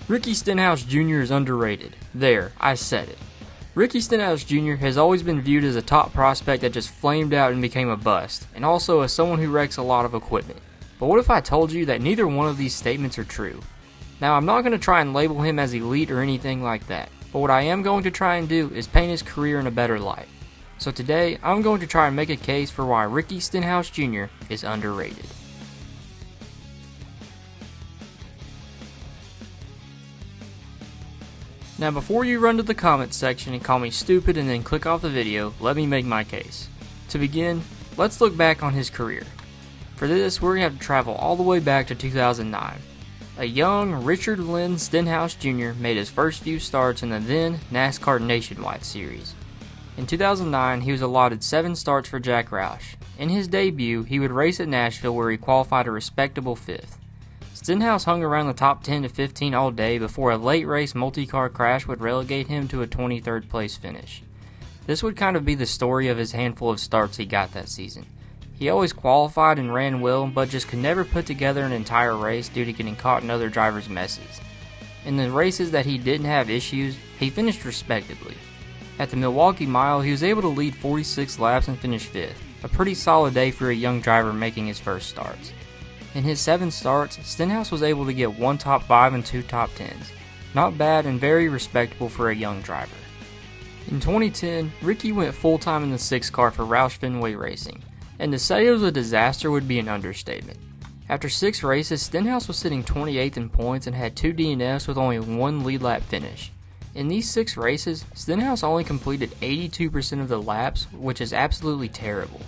Ricky Stenhouse Jr. is underrated. There, I said it. Ricky Stenhouse Jr. has always been viewed as a top prospect that just flamed out and became a bust, and also as someone who wrecks a lot of equipment. But what if I told you that neither one of these statements are true? Now, I'm not going to try and label him as elite or anything like that, but what I am going to try and do is paint his career in a better light. So today, I'm going to try and make a case for why Ricky Stenhouse Jr. is underrated. Now before you run to the comments section and call me stupid and then click off the video, let me make my case. To begin, let's look back on his career. For this, we're going to have to travel all the way back to 2009. A young Richard Lynn Stenhouse Jr. made his first few starts in the then NASCAR Nationwide Series. In 2009, he was allotted 7 starts for Jack Roush. In his debut, he would race at Nashville where he qualified a respectable 5th. Stenhouse hung around the top 10 to 15 all day before a late race multi-car crash would relegate him to a 23rd place finish. This would kind of be the story of his handful of starts he got that season. He always qualified and ran well, but just could never put together an entire race due to getting caught in other drivers' messes. In the races that he didn't have issues, he finished respectably. At the Milwaukee Mile, he was able to lead 46 laps and finish 5th, a pretty solid day for a young driver making his first starts. In his 7 starts, Stenhouse was able to get 1 top 5 and 2 top 10s. Not bad and very respectable for a young driver. In 2010, Ricky went full-time in the 6 car for Roush Fenway Racing, and to say it was a disaster would be an understatement. After 6 races, Stenhouse was sitting 28th in points and had 2 DNFs with only 1 lead lap finish. In these 6 races, Stenhouse only completed 82% of the laps, which is absolutely terrible.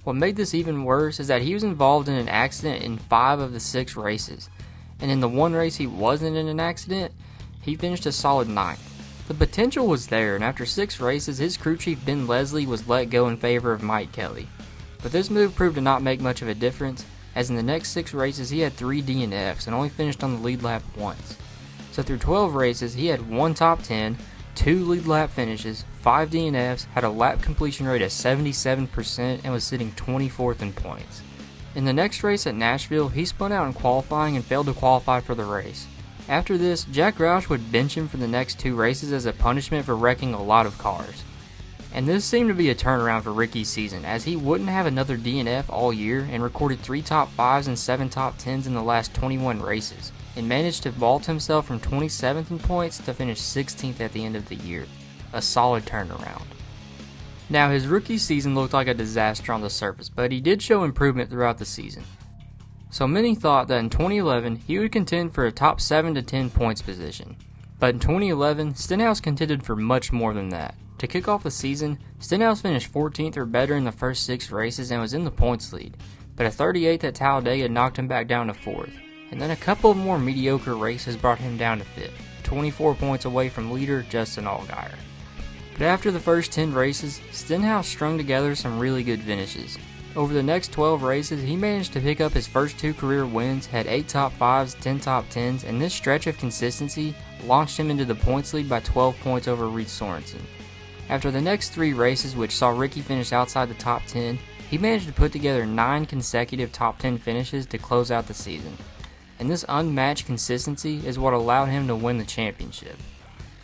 What made this even worse is that he was involved in an accident in 5 of the 6 races, and in the 1 race he wasn't in an accident, he finished a solid 9th. The potential was there, and after 6 races, his crew chief Ben Leslie was let go in favor of Mike Kelly. But this move proved to not make much of a difference, as in the next 6 races he had 3 DNFs and only finished on the lead lap once. So through 12 races, he had 1 top 10, 2 lead lap finishes, 5 DNFs, had a lap completion rate of 77%, and was sitting 24th in points. In the next race at Nashville, he spun out in qualifying and failed to qualify for the race. After this, Jack Roush would bench him for the next 2 races as a punishment for wrecking a lot of cars. And this seemed to be a turnaround for Ricky's season, as he wouldn't have another DNF all year and recorded 3 top 5s and 7 top 10s in the last 21 races, and managed to vault himself from 27th in points to finish 16th at the end of the year. A solid turnaround. Now, his rookie season looked like a disaster on the surface, but he did show improvement throughout the season. So many thought that in 2011 he would contend for a top 7 to 10 points position. But in 2011, Stenhouse contended for much more than that. To kick off the season, Stenhouse finished 14th or better in the first 6 races and was in the points lead, but a 38th at Talladega knocked him back down to 4th, and then a couple of more mediocre races brought him down to 5th, 24 points away from leader Justin Allgaier. But after the first 10 races, Stenhouse strung together some really good finishes. Over the next 12 races, he managed to pick up his first 2 career wins, had 8 top 5s, 10 top 10s, and this stretch of consistency launched him into the points lead by 12 points over Reed Sorensen. After the next 3 races, which saw Ricky finish outside the top 10, he managed to put together 9 consecutive top 10 finishes to close out the season. And this unmatched consistency is what allowed him to win the championship.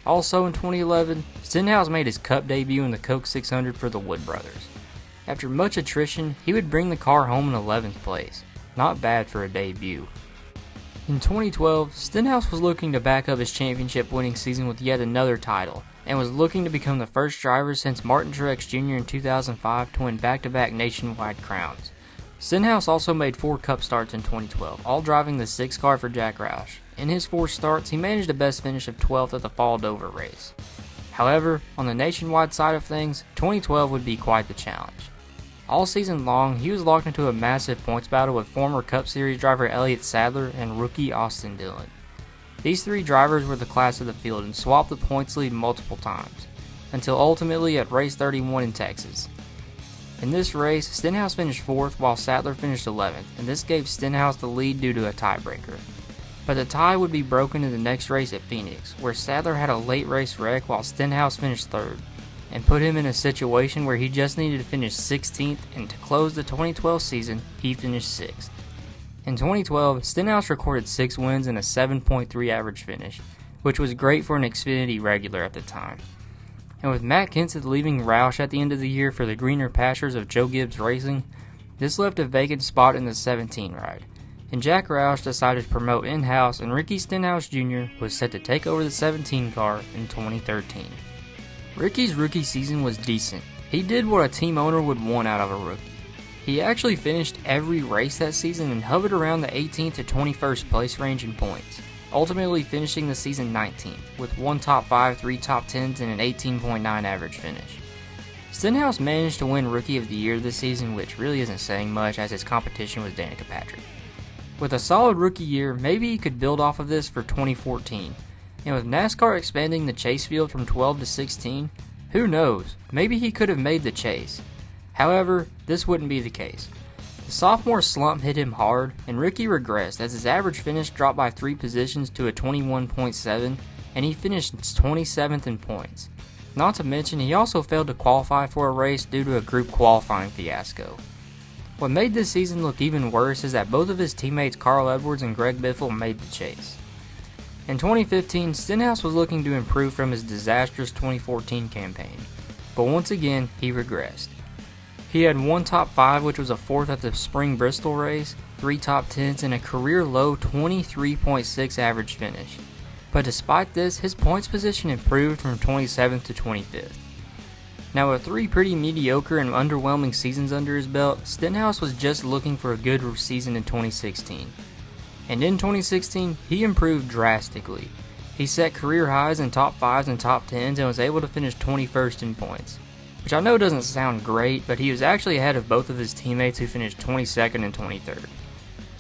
Also in 2011, Stenhouse made his Cup debut in the Coke 600 for the Wood Brothers. After much attrition, he would bring the car home in 11th place. Not bad for a debut. In 2012, Stenhouse was looking to back up his championship winning season with yet another title, and was looking to become the first driver since Martin Truex Jr. in 2005 to win back-to-back nationwide crowns. Stenhouse also made 4 Cup starts in 2012, all driving the 6 car for Jack Roush. In his 4 starts, he managed a best finish of 12th at the Fall Dover race. However, on the nationwide side of things, 2012 would be quite the challenge. All season long, he was locked into a massive points battle with former Cup Series driver Elliott Sadler and rookie Austin Dillon. These 3 drivers were the class of the field and swapped the points lead multiple times, until ultimately at race 31 in Texas. In this race, Stenhouse finished 4th while Sadler finished 11th, and this gave Stenhouse the lead due to a tiebreaker. But the tie would be broken in the next race at Phoenix, where Sadler had a late race wreck while Stenhouse finished 3rd, and put him in a situation where he just needed to finish 16th, and to close the 2012 season, he finished 6th. In 2012, Stenhouse recorded 6 wins and a 7.3 average finish, which was great for an Xfinity regular at the time. And with Matt Kenseth leaving Roush at the end of the year for the greener pastures of Joe Gibbs Racing, this left a vacant spot in the 17 ride, and Jack Roush decided to promote in-house, and Ricky Stenhouse Jr. was set to take over the 17 car in 2013. Ricky's rookie season was decent. He did what a team owner would want out of a rookie. He actually finished every race that season and hovered around the 18th to 21st place range in points, ultimately finishing the season 19th, with 1 top 5, 3 top 10s, and an 18.9 average finish. Stenhouse managed to win Rookie of the Year this season, which really isn't saying much as his competition was Danica Patrick. With a solid rookie year, maybe he could build off of this for 2014, and with NASCAR expanding the chase field from 12 to 16, who knows, maybe he could have made the chase. However, this wouldn't be the case. The sophomore slump hit him hard, and Ricky regressed as his average finish dropped by 3 positions to a 21.7, and he finished 27th in points. Not to mention, he also failed to qualify for a race due to a group qualifying fiasco. What made this season look even worse is that both of his teammates Carl Edwards and Greg Biffle made the chase. In 2015, Stenhouse was looking to improve from his disastrous 2014 campaign, but once again, he regressed. He had 1 top 5, which was a 4th at the Spring Bristol race, 3 top 10s, and a career-low 23.6 average finish. But despite this, his points position improved from 27th to 25th. Now with 3 pretty mediocre and underwhelming seasons under his belt, Stenhouse was just looking for a good season in 2016. And in 2016, he improved drastically. He set career highs in top 5s and top 10s and was able to finish 21st in points. Which I know doesn't sound great, but he was actually ahead of both of his teammates who finished 22nd and 23rd.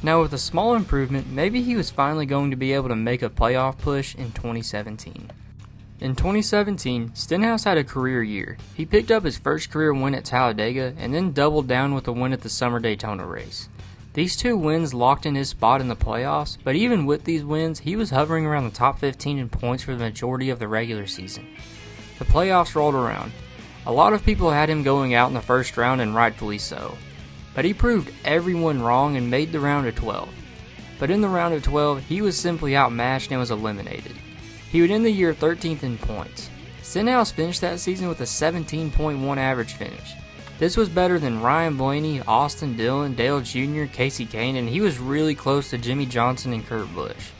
Now with a small improvement, maybe he was finally going to be able to make a playoff push in 2017. In 2017, Stenhouse had a career year. He picked up his first career win at Talladega and then doubled down with a win at the Summer Daytona race. These 2 wins locked in his spot in the playoffs, but even with these wins, he was hovering around the top 15 in points for the majority of the regular season. The playoffs rolled around. A lot of people had him going out in the first round, and rightfully so. But he proved everyone wrong and made the round of 12. But in the round of 12, he was simply outmatched and was eliminated. He would end the year 13th in points. Stenhouse finished that season with a 17.1 average finish. This was better than Ryan Blaney, Austin Dillon, Dale Jr., Casey Kane, and he was really close to Jimmy Johnson and Kurt Busch.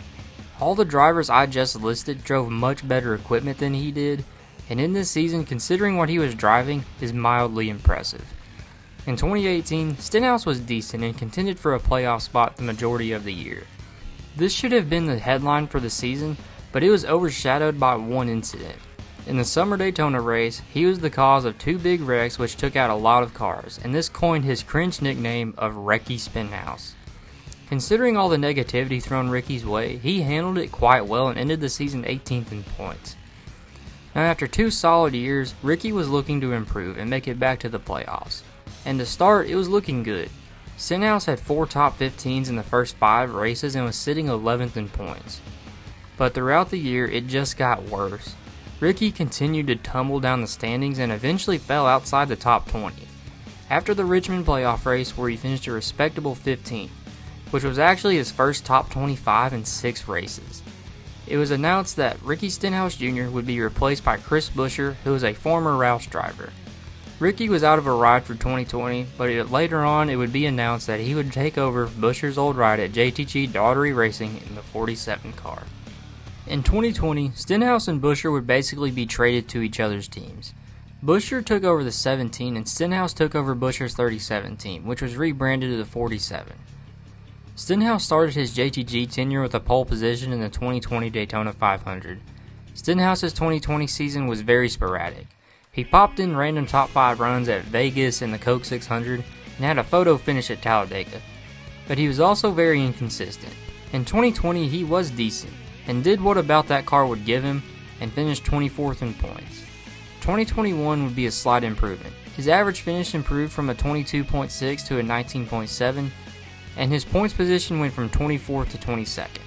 All the drivers I just listed drove much better equipment than he did, and in this season, considering what he was driving, is mildly impressive. In 2018, Stenhouse was decent and contended for a playoff spot the majority of the year. This should have been the headline for the season, but it was overshadowed by one incident. In the Summer Daytona race, he was the cause of 2 big wrecks which took out a lot of cars, and this coined his cringe nickname of Wrecky Stenhouse. Considering all the negativity thrown Ricky's way, he handled it quite well and ended the season 18th in points. Now after 2 solid years, Ricky was looking to improve and make it back to the playoffs. And to start, it was looking good. Stenhouse had 4 top 15s in the first 5 races and was sitting 11th in points. But throughout the year, it just got worse. Ricky continued to tumble down the standings and eventually fell outside the top 20. After the Richmond playoff race where he finished a respectable 15th, which was actually his first top 25 in 6 races. It was announced that Ricky Stenhouse Jr. would be replaced by Chris Buescher, who was a former Roush driver. Ricky was out of a ride for 2020, but later on it would be announced that he would take over Buescher's old ride at JTG Daugherty Racing in the 47 car. In 2020, Stenhouse and Buescher would basically be traded to each other's teams. Buescher took over the 17 and Stenhouse took over Buescher's 37 team, which was rebranded to the 47. Stenhouse started his JTG tenure with a pole position in the 2020 Daytona 500. Stenhouse's 2020 season was very sporadic. He popped in random top 5 runs at Vegas and the Coke 600 and had a photo finish at Talladega. But he was also very inconsistent. In 2020 he was decent and did what about that car would give him and finished 24th in points. 2021 would be a slight improvement. His average finish improved from a 22.6 to a 19.7 and his points position went from 24th to 22nd.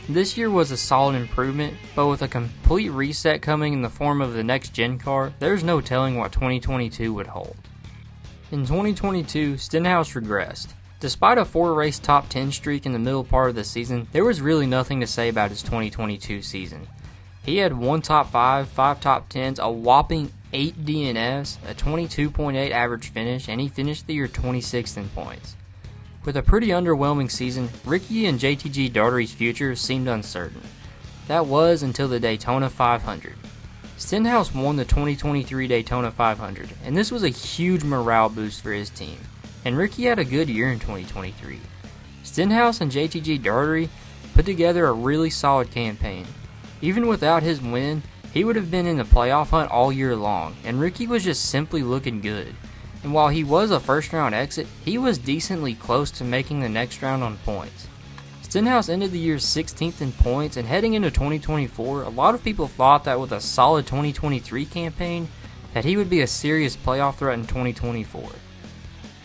This year was a solid improvement, but with a complete reset coming in the form of the next gen car, there's no telling what 2022 would hold. In 2022, Stenhouse regressed. Despite a 4-race top 10 streak in the middle part of the season, there was really nothing to say about his 2022 season. He had 1 top 5, 5 top 10s, a whopping 8 DNFs, a 22.8 average finish, and he finished the year 26th in points. With a pretty underwhelming season, Ricky and JTG Daugherty's future seemed uncertain. That was until the Daytona 500. Stenhouse won the 2023 Daytona 500, and this was a huge morale boost for his team. And Ricky had a good year in 2023. Stenhouse and JTG Daugherty put together a really solid campaign. Even without his win, he would have been in the playoff hunt all year long, and Ricky was just simply looking good. And while he was a first round exit, he was decently close to making the next round on points. Stenhouse ended the year 16th in points, and heading into 2024, a lot of people thought that with a solid 2023 campaign, that he would be a serious playoff threat in 2024.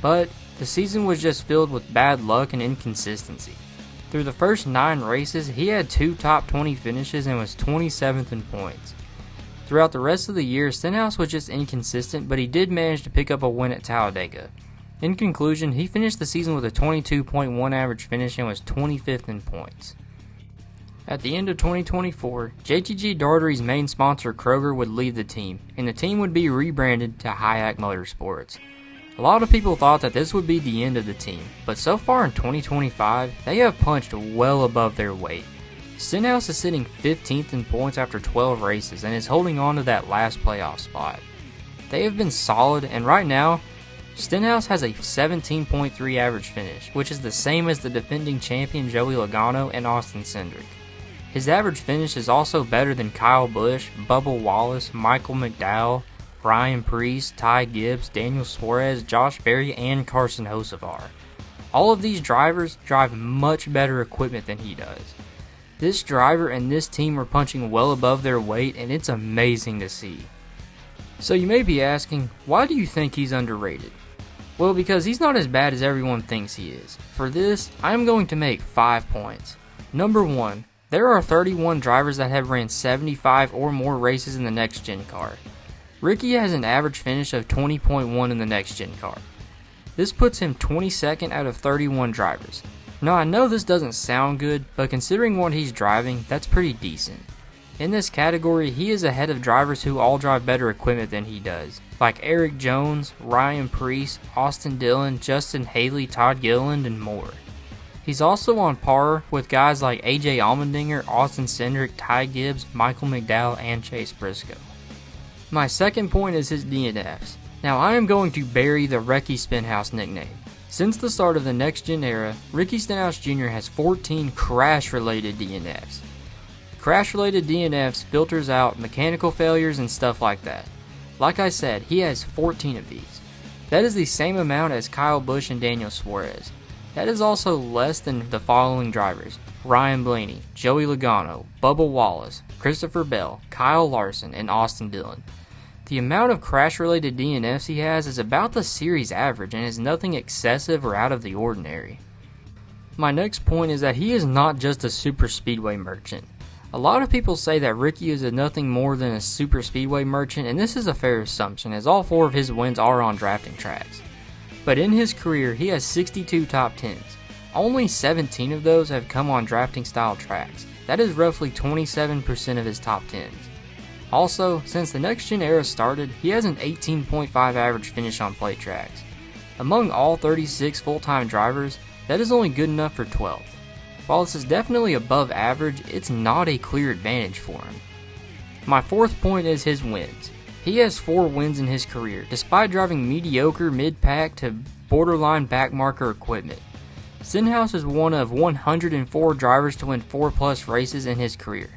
But the season was just filled with bad luck and inconsistency. Through the first 9 races, he had 2 top 20 finishes and was 27th in points. Throughout the rest of the year, Stenhouse was just inconsistent, but he did manage to pick up a win at Talladega. In conclusion, he finished the season with a 22.1 average finish and was 25th in points. At the end of 2024, JTG Daugherty's main sponsor Kroger would leave the team, and the team would be rebranded to Hayek Motorsports. A lot of people thought that this would be the end of the team, but so far in 2025, they have punched well above their weight. Stenhouse is sitting 15th in points after 12 races and is holding on to that last playoff spot. They have been solid, and right now, Stenhouse has a 17.3 average finish, which is the same as the defending champion Joey Logano and Austin Cindric. His average finish is also better than Kyle Busch, Bubba Wallace, Michael McDowell, Ryan Preece, Ty Gibbs, Daniel Suarez, Josh Berry, and Carson Hocevar. All of these drivers drive much better equipment than he does. This driver and this team are punching well above their weight, and it's amazing to see. So you may be asking, why do you think he's underrated? Well, because he's not as bad as everyone thinks he is. For this, I'm going to make 5 points. Number 1, there are 31 drivers that have ran 75 or more races in the next gen car. Ricky has an average finish of 20.1 in the next gen car. This puts him 22nd out of 31 drivers. Now I know this doesn't sound good, but considering what he's driving, that's pretty decent. In this category, he is ahead of drivers who all drive better equipment than he does, like Eric Jones, Ryan Preece, Austin Dillon, Justin Haley, Todd Gilliland, and more. He's also on par with guys like AJ Allmendinger, Austin Cindric, Ty Gibbs, Michael McDowell, and Chase Briscoe. My second point is his DNFs. Now I am going to bury the Ricky Stenhouse nickname. Since the start of the next gen era, Ricky Stenhouse Jr. has 14 crash-related DNFs. Crash-related DNFs filters out mechanical failures and stuff like that. Like I said, he has 14 of these. That is the same amount as Kyle Busch and Daniel Suarez. That is also less than the following drivers: Ryan Blaney, Joey Logano, Bubba Wallace, Christopher Bell, Kyle Larson, and Austin Dillon. The amount of crash-related DNFs he has is about the series average and is nothing excessive or out of the ordinary. My next point is that he is not just a super speedway merchant. A lot of people say that Ricky is nothing more than a super speedway merchant, and this is a fair assumption as all 4 of his wins are on drafting tracks. But in his career, he has 62 top 10s. Only 17 of those have come on drafting style tracks. That is roughly 27% of his top 10s. Also, since the next gen era started, he has an 18.5 average finish on plate tracks. Among all 36 full-time drivers, that is only good enough for 12th. While this is definitely above average, it's not a clear advantage for him. My fourth point is his wins. He has 4 wins in his career, despite driving mediocre mid-pack to borderline backmarker equipment. Stenhouse is one of 104 drivers to win 4+ races in his career.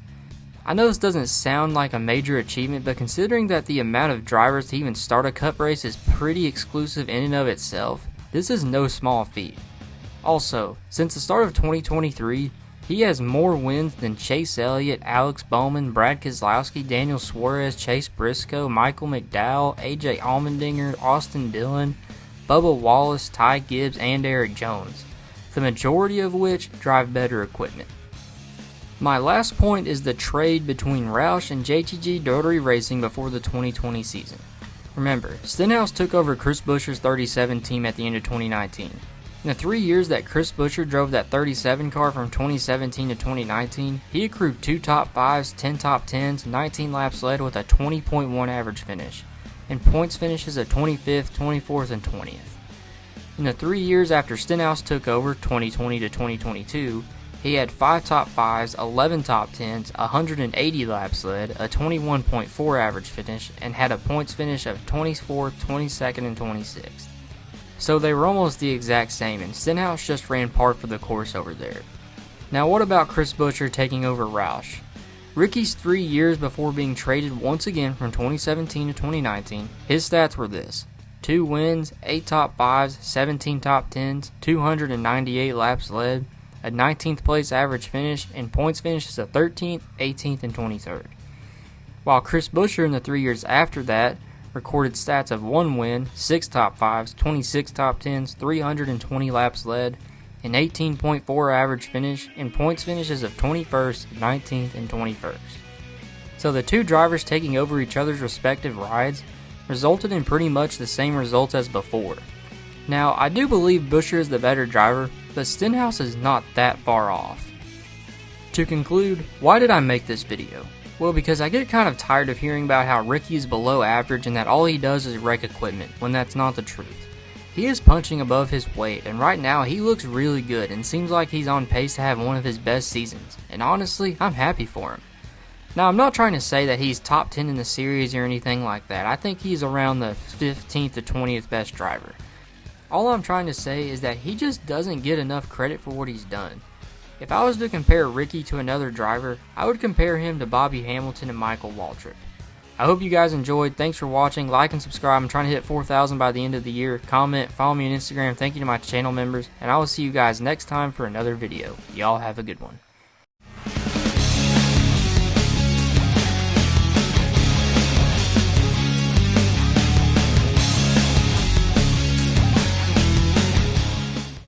I know this doesn't sound like a major achievement, but considering that the amount of drivers to even start a cup race is pretty exclusive in and of itself, this is no small feat. Also, since the start of 2023, he has more wins than Chase Elliott, Alex Bowman, Brad Keselowski, Daniel Suarez, Chase Briscoe, Michael McDowell, AJ Allmendinger, Austin Dillon, Bubba Wallace, Ty Gibbs, and Eric Jones, the majority of which drive better equipment. My last point is the trade between Roush and JTG Daugherty Racing before the 2020 season. Remember, Stenhouse took over Chris Buescher's 37 team at the end of 2019. In the 3 years that Chris Buescher drove that 37 car from 2017 to 2019, he accrued 2 top 5s, 10 top 10s, 19 laps led with a 20.1 average finish, and points finishes of 25th, 24th, and 20th. In the 3 years after Stenhouse took over, 2020 to 2022, he had 5 top 5s, 11 top 10s, 180 laps led, a 21.4 average finish, and had a points finish of 24th, 22nd, and 26th. So they were almost the exact same, and Stenhouse just ran par for the course over there. Now what about Chris Buescher taking over Roush? Ricky's 3 years before being traded once again from 2017 to 2019, his stats were this: 2 wins, 8 top 5s, 17 top 10s, 298 laps led, a 19th place average finish, and points finishes of 13th, 18th, and 23rd. While Chris Buescher in the 3 years after that recorded stats of 1 win, 6 top 5s, 26 top 10s, 320 laps led, an 18.4 average finish, and points finishes of 21st, 19th, and 21st. So the two drivers taking over each other's respective rides resulted in pretty much the same results as before. Now, I do believe Buescher is the better driver, but Stenhouse is not that far off. To conclude, why did I make this video? Well, because I get kind of tired of hearing about how Ricky is below average and that all he does is wreck equipment, when that's not the truth. He is punching above his weight, and right now he looks really good and seems like he's on pace to have one of his best seasons, and honestly, I'm happy for him. Now, I'm not trying to say that he's top 10 in the series or anything like that. I think he's around the 15th to 20th best driver. All I'm trying to say is that he just doesn't get enough credit for what he's done. If I was to compare Ricky to another driver, I would compare him to Bobby Hamilton and Michael Waltrip. I hope you guys enjoyed. Thanks for watching. Like and subscribe. I'm trying to hit 4,000 by the end of the year. Comment, follow me on Instagram. Thank you to my channel members, and I will see you guys next time for another video. Y'all have a good one.